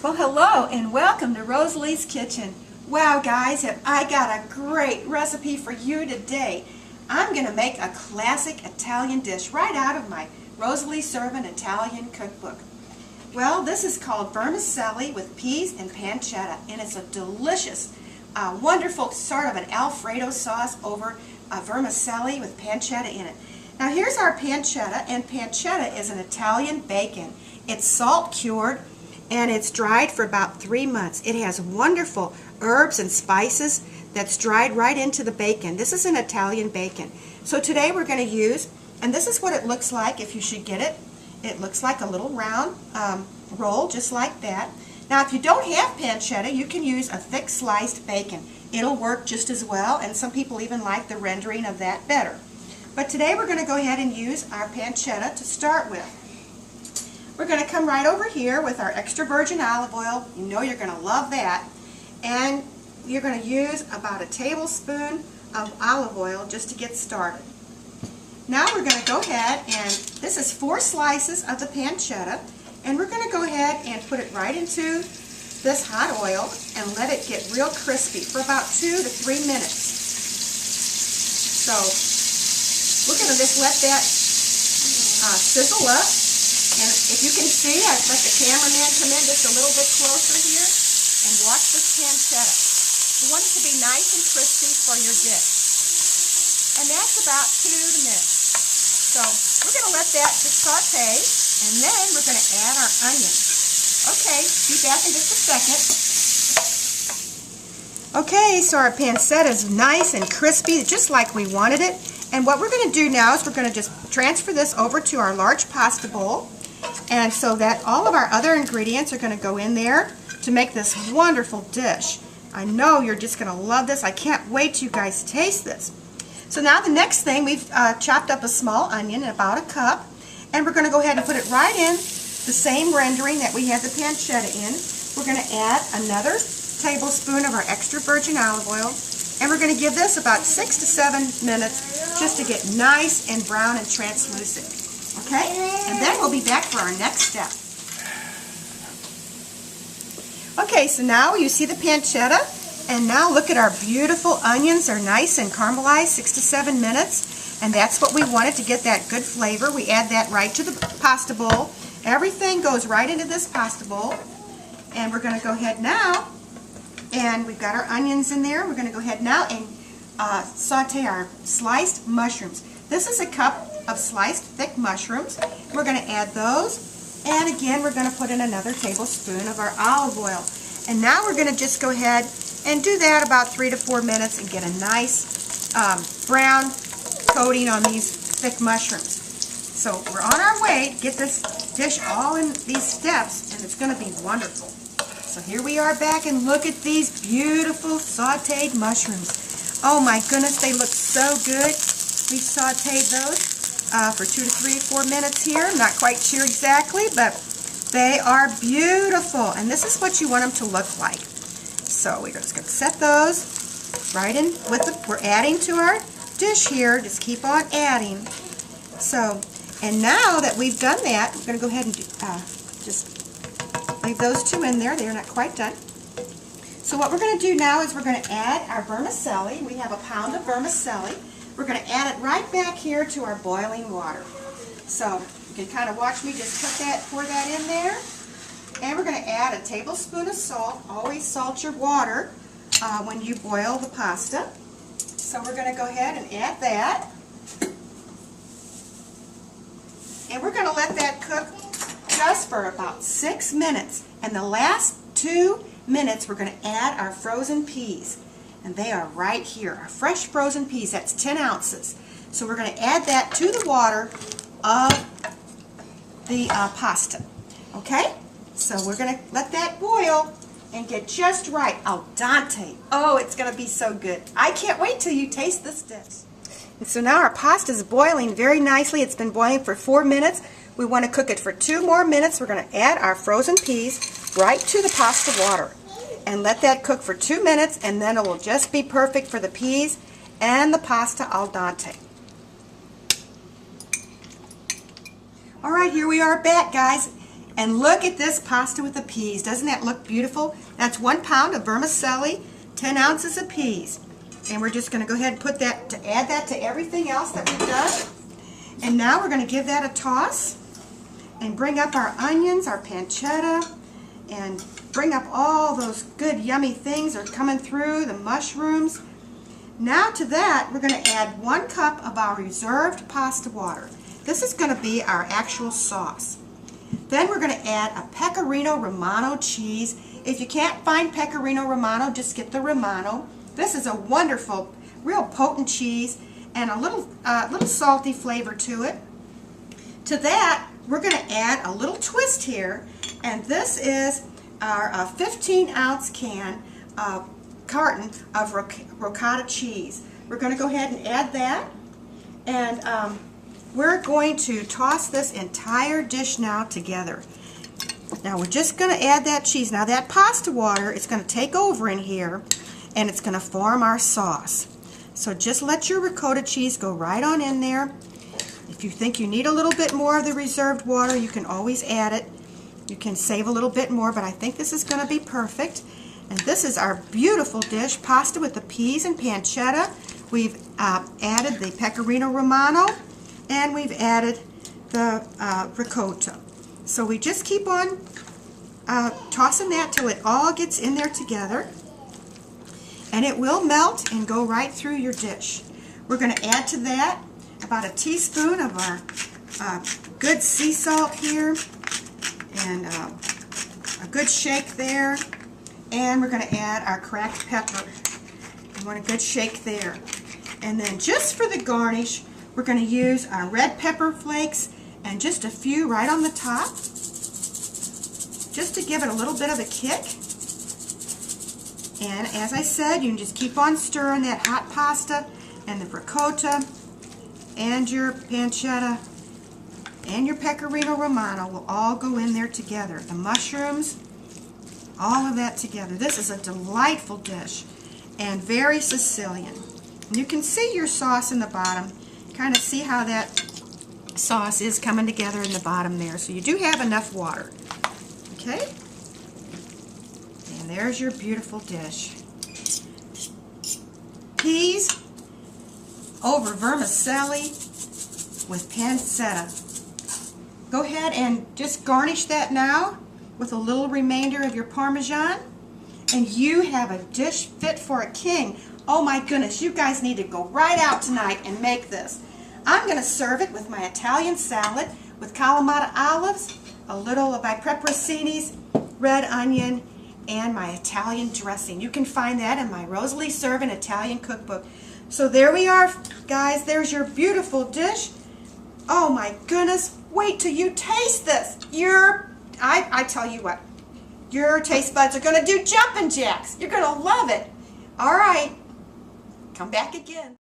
Well, hello and welcome to Rosalie's Kitchen. Wow, guys, have I got a great recipe for you today. I'm going to make a classic Italian dish right out of my Rosalie Serving Italian cookbook. Well, this is called vermicelli with peas and pancetta, and it's a delicious, wonderful sort of an Alfredo sauce over vermicelli with pancetta in it. Now here's our pancetta, and pancetta is an Italian bacon. It's salt cured and it's dried for about 3 months. It has wonderful herbs and spices that's dried right into the bacon. This is an Italian bacon. So today we're going to use, and this is what it looks like if you should get it. It looks like a little round roll, just like that. Now if you don't have pancetta, you can use a thick sliced bacon. It'll work just as well, and some people even like the rendering of that better. But today we're going to go ahead and use our pancetta to start with. We're going to come right over here with our extra virgin olive oil. You know you're going to love that. And you're going to use about a tablespoon of olive oil just to get started. Now we're going to go ahead and, this is 4 slices of the pancetta, and we're going to go ahead and put it right into this hot oil and let it get real crispy for about 2 to 3 minutes. So we're going to just let that sizzle up. And if you can see, I've let the cameraman come in just a little bit closer here and watch this pancetta. You want it to be nice and crispy for your dish. And that's about 2 minutes. So we're going to let that just saute, and then we're going to add our onion. Okay, be back in just a second. Okay, so our pancetta is nice and crispy, just like we wanted it. And what we're going to do now is we're going to just transfer this over to our large pasta bowl. And so that all of our other ingredients are going to go in there to make this wonderful dish. I know you're just going to love this. I can't wait till you guys taste this. So now the next thing, we've chopped up a small onion, about a cup, and we're going to go ahead and put it right in the same rendering that we had the pancetta in. We're going to add another tablespoon of our extra virgin olive oil, and we're going to give this about 6 to 7 minutes just to get nice and brown and translucent. Okay? And then we'll be back for our next step. Okay, so now you see the pancetta, and now look at our beautiful onions. They're nice and caramelized, 6 to 7 minutes, and that's what we wanted to get that good flavor. We add that right to the pasta bowl. Everything goes right into this pasta bowl, and we're going to go ahead now, and we've got our onions in there. We're going to go ahead now and saute our sliced mushrooms. This is a cup of sliced thick mushrooms. We're going to add those, and again we're going to put in another tablespoon of our olive oil. And now we're going to just go ahead and do that about 3 to 4 minutes and get a nice brown coating on these thick mushrooms. So we're on our way to get this dish all in these steps, and it's going to be wonderful. So here we are back, and look at these beautiful sauteed mushrooms. Oh my goodness, they look so good. We sauteed those for 2 to 3 or 4 minutes here. I'm not quite sure exactly, but they are beautiful, and this is what you want them to look like. So we're just going to set those right in with the, we're adding to our dish here. Just keep on adding. So, and now that we've done that, we're going to go ahead and just leave those 2 in there. They're not quite done. So what we're going to do now is we're going to add our vermicelli. We have a pound of vermicelli. We're going to add it right back here to our boiling water. So you can kind of watch me just pour that in there. And we're going to add a tablespoon of salt. Always salt your water when you boil the pasta. So we're going to go ahead and add that. And we're going to let that cook just for about 6 minutes. And the last 2 minutes we're going to add our frozen peas. And they are right here, our fresh frozen peas. That's 10 ounces. So we're going to add that to the water of the pasta. Okay? So we're going to let that boil and get just right. Al dente. Oh, it's going to be so good. I can't wait till you taste this dish. And so now our pasta is boiling very nicely. It's been boiling for 4 minutes. We want to cook it for 2 more minutes. We're going to add our frozen peas right to the pasta water and let that cook for 2 minutes, and then it will just be perfect for the peas and the pasta al dente. Alright, here we are back, guys. And look at this pasta with the peas. Doesn't that look beautiful? That's 1 pound of vermicelli, 10 ounces of peas. And we're just going to go ahead and put that, to add that to everything else that we've done. And now we're going to give that a toss and bring up our onions, our pancetta, and bring up all those good yummy things that are coming through, the mushrooms. Now to that, we're going to add 1 cup of our reserved pasta water. This is going to be our actual sauce. Then we're going to add a Pecorino Romano cheese. If you can't find Pecorino Romano, just get the Romano. This is a wonderful, real potent cheese and a little salty flavor to it. To that, we're going to add a little twist here, and this is our 15-ounce carton of ricotta cheese. We're going to go ahead and add that, and we're going to toss this entire dish now together. Now we're just going to add that cheese. Now that pasta water is going to take over in here, and it's going to form our sauce. So just let your ricotta cheese go right on in there. If you think you need a little bit more of the reserved water, you can always add it. You can save a little bit more, but I think this is going to be perfect. And this is our beautiful dish, pasta with the peas and pancetta. We've added the Pecorino Romano, and we've added the ricotta. So we just keep on tossing that till it all gets in there together. And it will melt and go right through your dish. We're going to add to that about a teaspoon of our good sea salt here, and a good shake there. And we're going to add our cracked pepper. We want a good shake there. And then just for the garnish, we're going to use our red pepper flakes and just a few right on the top, just to give it a little bit of a kick. And as I said, you can just keep on stirring that hot pasta and the ricotta and your pancetta and your Pecorino Romano will all go in there together. The mushrooms, all of that together. This is a delightful dish and very Sicilian. And you can see your sauce in the bottom. Kind of see how that sauce is coming together in the bottom there. So you do have enough water. Okay? And there's your beautiful dish. Peas over vermicelli with pancetta. Go ahead and just garnish that now with a little remainder of your Parmesan, and you have a dish fit for a king. Oh my goodness, you guys need to go right out tonight and make this. I'm going to serve it with my Italian salad with Kalamata olives, a little of my pepperoncinis, red onion, and my Italian dressing. You can find that in my Rosalie Serving Italian cookbook. So there we are, guys. There's your beautiful dish. Oh my goodness. Wait till you taste this. I tell you what, your taste buds are going to do jumping jacks. You're going to love it. All right. Come back again.